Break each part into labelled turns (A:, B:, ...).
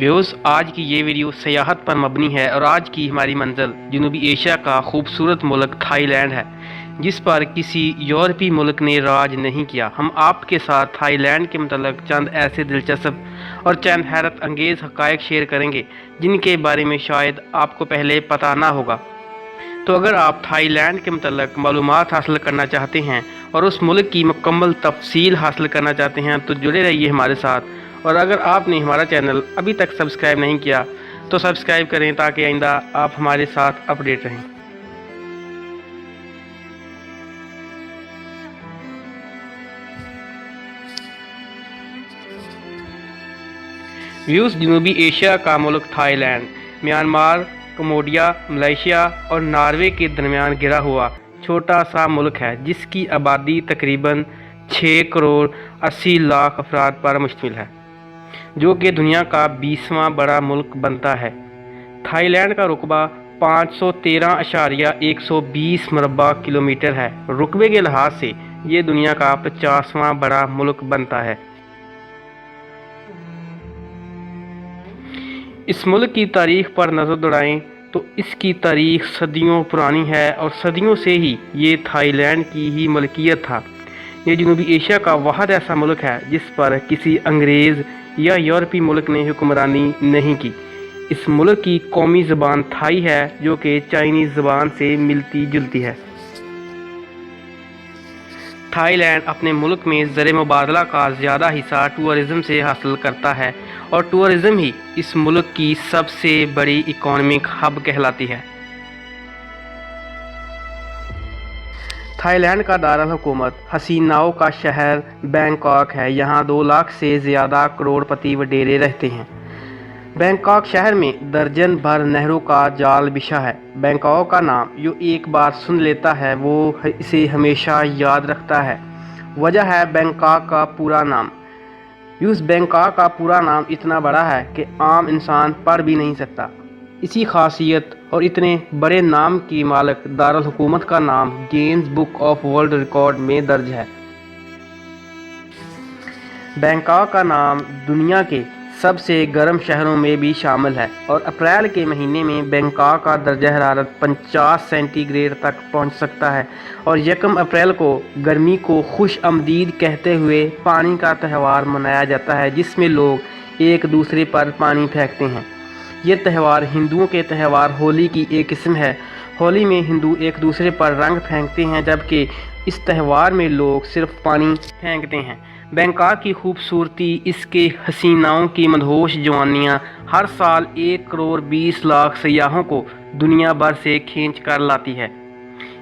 A: Viewers, आज की ये वीडियो सियाहत पर मबनी है और आज की हमारी मंजिल जनूबी एशिया का खूबसूरत मुल्क थाईलैंड है, जिस पर किसी यूरोपीय मुल्क ने राज नहीं किया। हम आपके साथ थाईलैंड के मतलब चंद ऐसे दिलचस्प और चंद हैरत अंगेज़ हक़ाइक़ शेयर करेंगे जिनके बारे में शायद आपको पहले पता ना होगा। तो अगर आप थाईलैंड के मतलब मालूमात हासिल करना चाहते हैं और उस मुल्क की मुकम्मल तफसील हासिल करना चाहते हैं तो जुड़े रहिए हमारे साथ। और अगर आपने हमारा चैनल अभी तक सब्सक्राइब नहीं किया तो सब्सक्राइब करें ताकि आइंदा आप हमारे साथ अपडेट रहें। व्यूज़, जनूबी एशिया का मुल्क थाईलैंड म्यांमार, कम्बोडिया, मलेशिया और नॉर्वे के दरमियान घिरा हुआ छोटा सा मुल्क है, जिसकी आबादी तकरीबन 6 करोड़ 80 लाख अफराद पर मुश्तमिल है, जो कि दुनिया का 20वां बड़ा मुल्क बनता है। थाईलैंड का रुकबा 513.120 मरबा किलोमीटर है। रुकबे के लिहाज से ये दुनिया का 50वां बड़ा मुल्क बनता है। इस मुल्क की तारीख पर नज़र दौड़ाएं तो इसकी तारीख सदियों पुरानी है और सदियों से ही ये थाईलैंड की ही मलकियत था। ये जनूबी एशिया का वाहिद ऐसा मुल्क है जिस पर किसी अंग्रेज़ या यूरोपीय मुल्क ने हुक्मरानी नहीं की। इस मुल्क की कौमी ज़बान थाई है, जो कि चाइनीज़ ज़बान से मिलती जुलती है। थाईलैंड अपने मुल्क में ज़र मुबादला का ज़्यादा हिस्सा टूरिज़म से हासिल करता है और टूरिज़म ही इस मुल्क की सबसे बड़ी इकोनॉमिक हब कहलाती है। थाईलैंड का दारुल हुकूमत हसीनाओं का शहर बैंकॉक है। यहाँ 2 लाख से ज़्यादा करोड़पति वडेरे रहते हैं। बैंकॉक शहर में दर्जन भर नहरों का जाल बिछा है। बैंकॉक का नाम जो एक बार सुन लेता है वो इसे हमेशा याद रखता है। वजह है बैंकॉक का पूरा नाम। उस बैंकॉक का पूरा नाम इतना बड़ा है कि आम इंसान पढ़ भी नहीं सकता। इसी खासियत और इतने बड़े नाम की मालिक दारुल हुकूमत का नाम Guinness book of world record में दर्ज है। बैंकॉक का नाम दुनिया के सबसे गर्म शहरों में भी शामिल है और अप्रैल के महीने में बैंकॉक का दर्जा हरारत 50 सेंटीग्रेड तक पहुंच सकता है। और 1 अप्रैल को गर्मी को खुश आमदीद कहते हुए पानी का त्यौहार मनाया जाता है, जिसमें लोग एक दूसरे पर पानी फेंकते हैं। ये त्यौहार हिंदुओं के त्यौहार होली की एक किस्म है। होली में हिंदू एक दूसरे पर रंग फेंकते हैं, जबकि इस त्यौहार में लोग सिर्फ पानी फेंकते हैं। बैंकॉक की खूबसूरती, इसके हसीनाओं की मदहोश जवानियाँ हर साल 1 करोड़ 20 लाख सयाहों को दुनिया भर से खींच कर लाती है।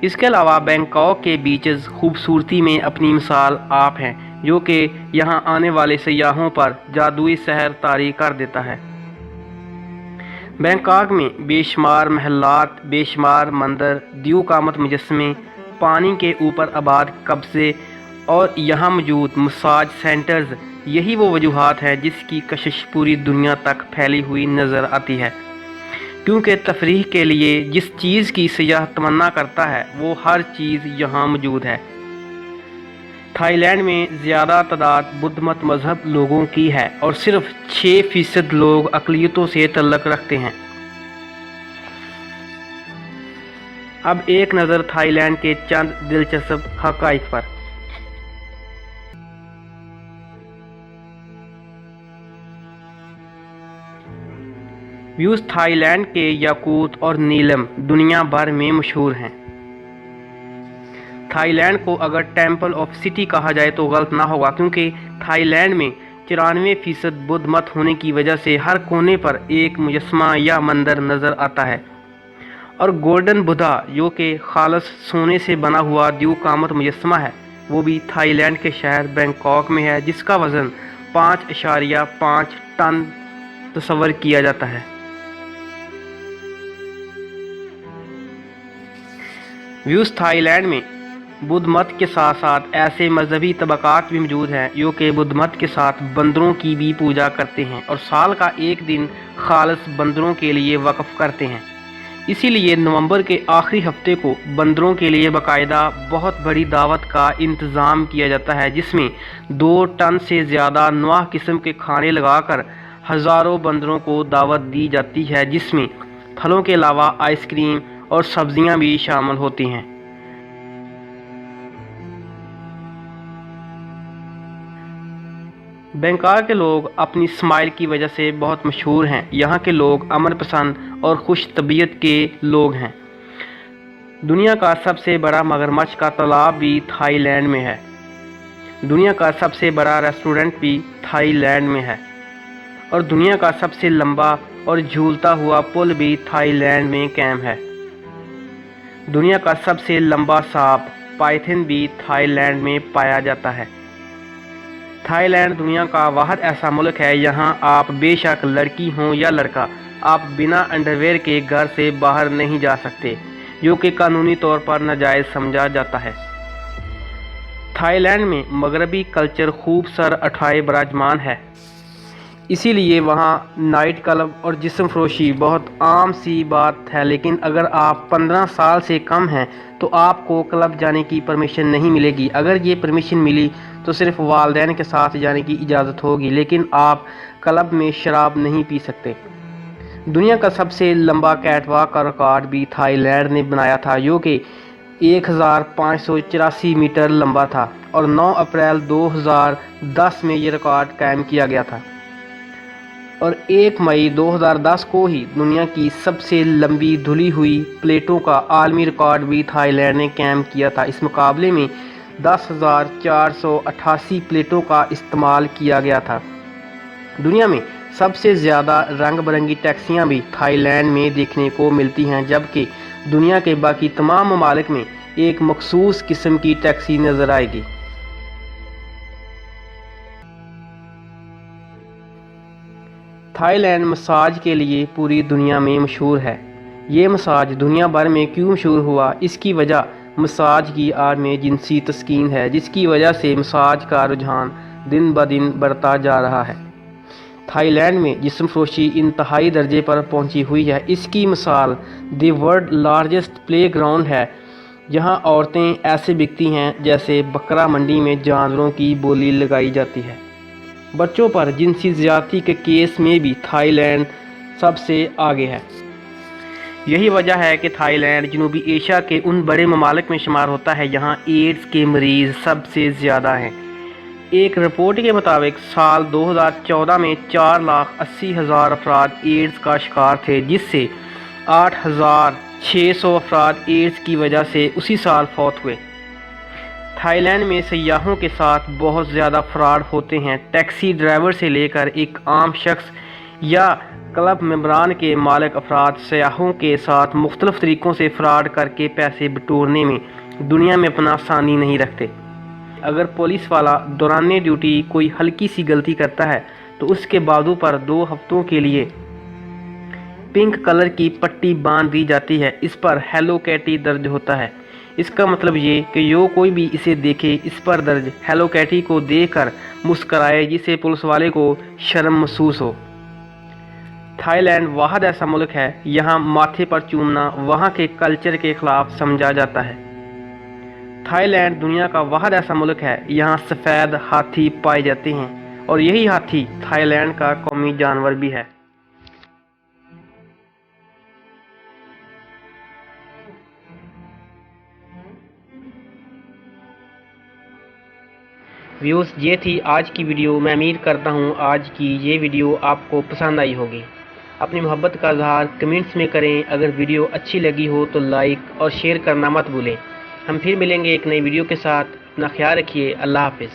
A: इसके अलावा बैंकॉक के बीचेस खूबसूरती में अपनी मिसाल आप हैं, जो कि यहाँ आने वाले सयाहों पर जादुई सहर तारी कर देता है। बैंकॉक में बेशुमार महलात, बेशुमार मंदिर, द्यूकामत मुजस्समे, पानी के ऊपर आबाद कब्जे और यहाँ मौजूद मसाज सेंटर्स, यही वो वजूहात हैं जिसकी कशिश पूरी दुनिया तक फैली हुई नज़र आती है। क्योंकि तफरीह के लिए जिस चीज़ की सयाह तमन्ना करता है वो हर चीज़ यहाँ मौजूद है। थाईलैंड में ज़्यादा तादाद बुद्ध मत मज़हब लोगों की है और सिर्फ 6% लोग अक़लियतों से तल्लुक़ रखते हैं। अब एक नज़र थाईलैंड के चंद दिलचस्प हक़ाइक़ पर। व्यूज़, थाईलैंड के याकूत और नीलम दुनिया भर में मशहूर हैं। थाईलैंड को अगर टेंपल ऑफ सिटी कहा जाए तो गलत ना होगा, क्योंकि थाईलैंड में 94% बुद्ध मत होने की वजह से हर कोने पर एक मुजस्समा या मंदिर नज़र आता है। और गोल्डन बुद्धा, जो कि खालस सोने से बना हुआ द्यूकामत मुजस्समा है, वो भी थाईलैंड के शहर बैंकॉक में है, जिसका वज़न 5.5 टन तस्वर किया जाता है। व्यूज़, थाईलैंड में बुद्ध मत के साथ साथ ऐसे मजहबी तबकात भी मौजूद हैं जो कि बुद्ध मत के साथ बंदरों की भी पूजा करते हैं और साल का एक दिन खालस बंदरों के लिए वक्फ करते हैं। इसीलिए नवंबर के आखिरी हफ्ते को बंदरों के लिए बाकायदा बहुत बड़ी दावत का इंतज़ाम किया जाता है, जिसमें 2 टन से ज़्यादा नवा किस्म के खाने लगाकर हज़ारों बंदरों को दावत दी जाती है, जिसमें फलों के अलावा आइसक्रीम और सब्जियां भी शामिल होती हैं। बैंकॉक के लोग अपनी स्माइल की वजह से बहुत मशहूर हैं। यहाँ के लोग अमन पसंद और खुश तबीयत के लोग हैं। दुनिया का सबसे बड़ा मगरमच्छ का तालाब भी थाईलैंड में है। दुनिया का सबसे बड़ा रेस्टोरेंट भी थाईलैंड में है और दुनिया का सबसे लंबा और झूलता हुआ पुल भी थाईलैंड में कायम है। दुनिया का सबसे लंबा सांप पाइथन भी थाईलैंड में पाया जाता है। थाईलैंड दुनिया का वाहिद ऐसा मुल्क है यहाँ आप बेशक लड़की हों या लड़का, आप बिना अंडरवेयर के घर से बाहर नहीं जा सकते, जो कि कानूनी तौर पर नाजायज़ समझा जाता है। थाईलैंड में मगरबी कल्चर खूब सर उठाए विराजमान है, इसीलिए वहाँ नाइट क्लब और जिस्म फरोशी बहुत आम सी बात है। लेकिन अगर आप 15 साल से कम हैं तो आपको क्लब जाने की परमिशन नहीं मिलेगी। अगर ये परमिशन मिली तो सिर्फ वालिदैन के साथ जाने की इजाज़त होगी, लेकिन आप क्लब में शराब नहीं पी सकते। दुनिया का सबसे लंबा कैटवॉक का रिकॉर्ड भी थाईलैंड ने बनाया था, जो कि 1584 मीटर लंबा था और 9 अप्रैल 2010 में ये रिकॉर्ड कायम किया गया था। और 1 मई 2010 को ही दुनिया की सबसे लंबी धुली हुई प्लेटों का आलमी रिकॉर्ड भी थाईलैंड ने कायम किया था। इस मुकाबले में 10,488 प्लेटों का इस्तेमाल किया गया था। दुनिया में सबसे ज़्यादा रंग बिरंगी टैक्सियाँ भी थाईलैंड में देखने को मिलती हैं, जबकि दुनिया के बाकी तमाम ममालिक में एक मखसूस किस्म की टैक्सी नज़र आएगी। थाईलैंड मसाज के लिए पूरी दुनिया में मशहूर है। ये मसाज दुनिया भर में क्यों मशहूर हुआ, इसकी वजह मसाज की आड़ में जिनसी तस्कीन है, जिसकी वजह से मसाज का रुझान दिन ब दिन बढ़ता जा रहा है। थाईलैंड में जिस्म फरोशी इंतहाई दर्जे पर पहुंची हुई है। इसकी मिसाल the world largest play ground है, जहां औरतें ऐसे बिकती हैं जैसे बकरा मंडी में जानवरों की बोली लगाई जाती है। बच्चों पर जिनसी ज़्यादती के केस में भी थाईलैंड सबसे आगे है। यही वजह है कि थाईलैंड जनूबी एशिया के उन बड़े ममालिक में शुमार होता है यहाँ एड्स के मरीज़ सबसे ज़्यादा हैं। एक रिपोर्ट के मुताबिक साल 2014 में 4,80,000 अफराद एड्स का शिकार थे, जिससे 8,600 अफराद एड्स की वजह से उसी साल फौत हुए। थाईलैंड में सयाहों के साथ बहुत ज़्यादा फ्रॉड होते हैं। टैक्सी ड्राइवर से लेकर एक आम शख्स या क्लब मेंबरान के मालिक अफराद सयाहों के साथ मुख्तलिफ तरीक़ों से फ्रॉड करके पैसे बटोरने में दुनिया में अपना सानी नहीं रखते। अगर पुलिस वाला दौरान ड्यूटी कोई हल्की सी गलती करता है तो उसके बाजू पर 2 हफ्तों के लिए पिंक कलर की पट्टी बांध दी जाती है। इस पर हेलो कैटी दर्ज होता है। इसका मतलब ये कि जो कोई भी इसे देखे, इस पर दर्ज हेलो कैटी को देखकर मुस्कराए, जिसे पुलिस वाले को शर्म महसूस हो। थाईलैंड वाहिद ऐसा मुल्क है यहाँ माथे पर चूमना वहाँ के कल्चर के ख़िलाफ़ समझा जाता है। थाईलैंड दुनिया का वाहिद ऐसा मुल्क है यहाँ सफ़ेद हाथी पाए जाते हैं और यही हाथी थाईलैंड का कौमी जानवर भी है। व्यूज़, ये थी आज की वीडियो। मैं उम्मीद करता हूँ आज की ये वीडियो आपको पसंद आई होगी। अपनी मोहब्बत का इज़हार कमेंट्स में करें। अगर वीडियो अच्छी लगी हो तो लाइक और शेयर करना मत भूलें। हम फिर मिलेंगे एक नई वीडियो के साथ। अपना ख्याल रखिए। अल्लाह हाफ़िज़।